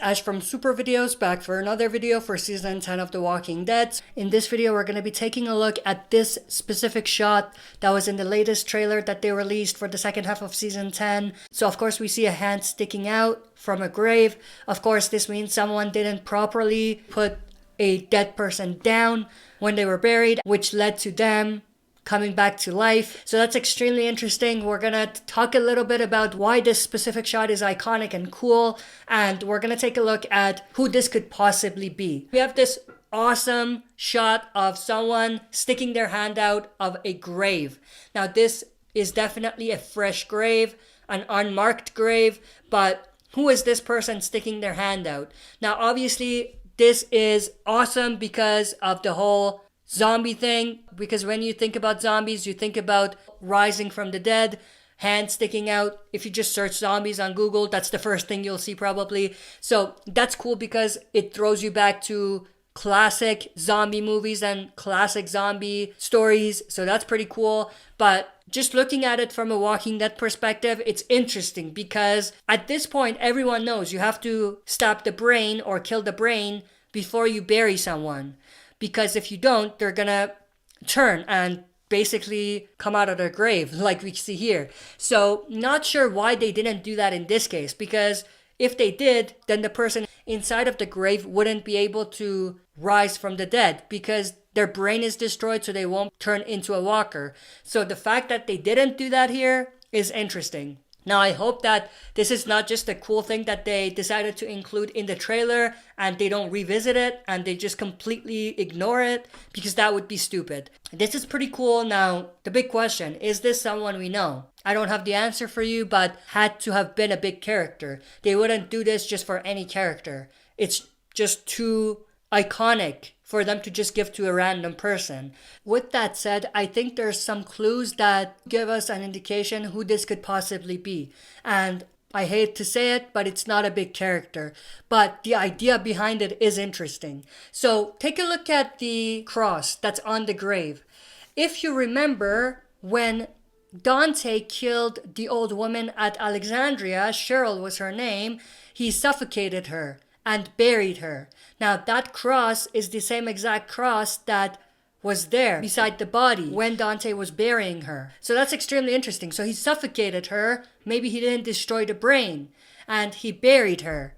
Ash from Super Videos, back for another video for season 10 of The Walking Dead. In this video, we're going to be taking a look at this specific shot that was in the latest trailer that they released for the second half of season 10. So of course we see a hand sticking out from a grave. Of course this means someone didn't properly put a dead person down when they were buried, which led to them coming back to life. So that's extremely interesting. We're gonna talk a little bit about why this specific shot is iconic and cool, and we're gonna take a look at who this could possibly be. We have this awesome shot of someone sticking their hand out of a grave. Now this is definitely a fresh grave, an unmarked grave, but who is this person sticking their hand out? Now obviously this is awesome because of the whole zombie thing, because when you think about zombies, you think about rising from the dead, hand sticking out. If you just search zombies on Google, that's the first thing you'll see probably. So that's cool because it throws you back to classic zombie movies and classic zombie stories. So that's pretty cool. But just looking at it from a Walking Dead perspective, it's interesting because at this point, everyone knows you have to stab the brain or kill the brain before you bury someone. Because if you don't, they're gonna turn and basically come out of their grave like we see here. So not sure why they didn't do that in this case, because if they did, then the person inside of the grave wouldn't be able to rise from the dead because their brain is destroyed, so they won't turn into a walker. So the fact that they didn't do that here is interesting. Now, I hope that this is not just a cool thing that they decided to include in the trailer and they don't revisit it and they just completely ignore it, because that would be stupid. This is pretty cool. Now, the big question, is this someone we know? I don't have the answer for you, but had to have been a big character. They wouldn't do this just for any character. It's just too iconic for them to just give to a random person. With that said, I think there's some clues that give us an indication who this could possibly be. And I hate to say it, but it's not a big character. But the idea behind it is interesting. So take a look at the cross that's on the grave. If you remember, when Dante killed the old woman at Alexandria, Cheryl was her name, he suffocated her and buried her. Now that cross is the same exact cross that was there beside the body when Dante was burying her. So that's extremely interesting. So he suffocated her, maybe he didn't destroy the brain, and he buried her.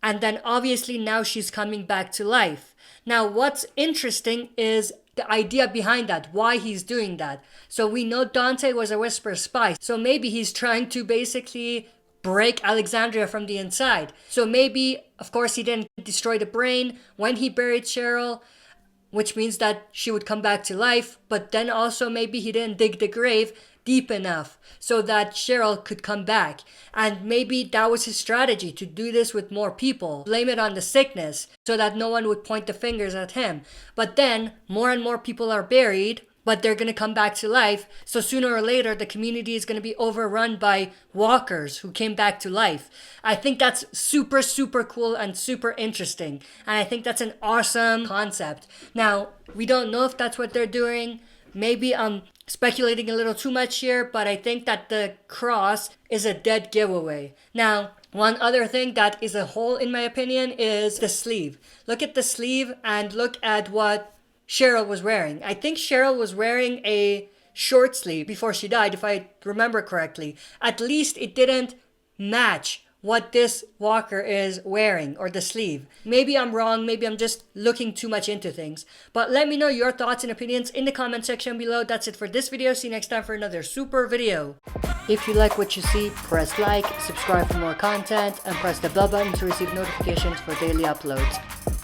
And then obviously now she's coming back to life. Now what's interesting is the idea behind that, why he's doing that. So we know Dante was a Whisper spy, so maybe he's trying to basically break Alexandria from the inside. So maybe, of course, he didn't destroy the brain when he buried Cheryl, which means that she would come back to life, but then also maybe he didn't dig the grave deep enough so that Cheryl could come back. And maybe that was his strategy, to do this with more people, blame it on the sickness so that no one would point the fingers at him. But then more and more people are buried, but they're going to come back to life. So sooner or later, the community is going to be overrun by walkers who came back to life. I think that's super, super cool and super interesting. And I think that's an awesome concept. Now, we don't know if that's what they're doing. Maybe I'm speculating a little too much here, but I think that the cross is a dead giveaway. Now, one other thing that is a hole in my opinion is the sleeve. Look at the sleeve and look at what Cheryl was wearing. I think Cheryl was wearing a short sleeve before she died, if I remember correctly. At least it didn't match what this walker is wearing, or the sleeve. Maybe I'm wrong, maybe I'm just looking too much into things. But let me know your thoughts and opinions in the comment section below. That's it for this video. See you next time for another super video. If you like what you see, press like, subscribe for more content, and press the bell button to receive notifications for daily uploads.